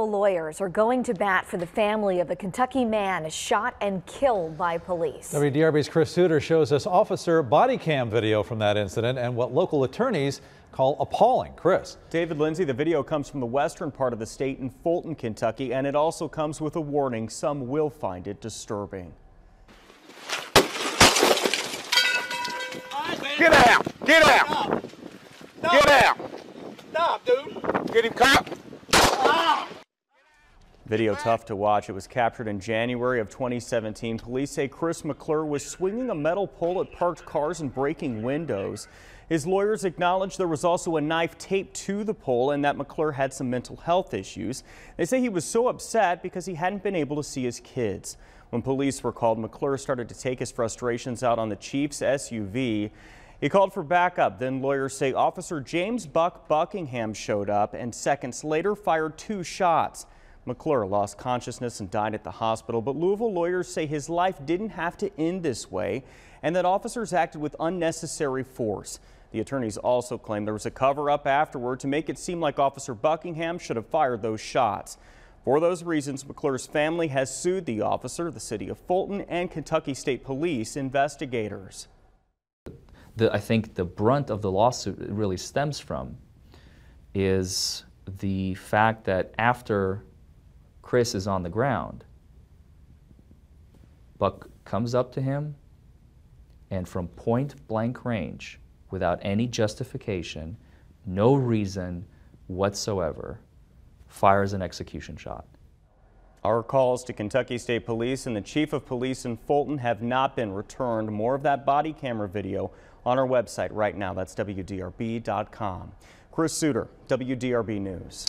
Louisville lawyers are going to bat for the family of a Kentucky man shot and killed by police. WDRB's Chris McClure shows us officer body cam video from that incident and what local attorneys call appalling. Chris. David Lindsay, the video comes from the western part of the state in Fulton, Kentucky, and it also comes with a warning. Some will find it disturbing. Get out! Get out! No. Get out! Stop, dude! Get him caught! Video tough to watch. It was captured in January of 2017. Police say Chris McClure was swinging a metal pole at parked cars and breaking windows. His lawyers acknowledged there was also a knife taped to the pole and that McClure had some mental health issues. They say he was so upset because he hadn't been able to see his kids. When police were called, McClure started to take his frustrations out on the chief's SUV. He called for backup. Then lawyers say Officer James Buckingham showed up and seconds later fired 2 shots. McClure lost consciousness and died at the hospital, but Louisville lawyers say his life didn't have to end this way and that officers acted with unnecessary force. The attorneys also claim there was a cover-up afterward to make it seem like Officer Buckingham should have fired those shots. For those reasons, McClure's family has sued the officer, the city of Fulton, and Kentucky State Police investigators. I think the brunt of the lawsuit really stems from is the fact that after Chris is on the ground, Buck comes up to him and from point blank range, without any justification, no reason whatsoever, fires an execution shot. Our calls to Kentucky State Police and the Chief of Police in Fulton have not been returned. More of that body camera video on our website right now. That's WDRB.com. Chris McClure, WDRB News.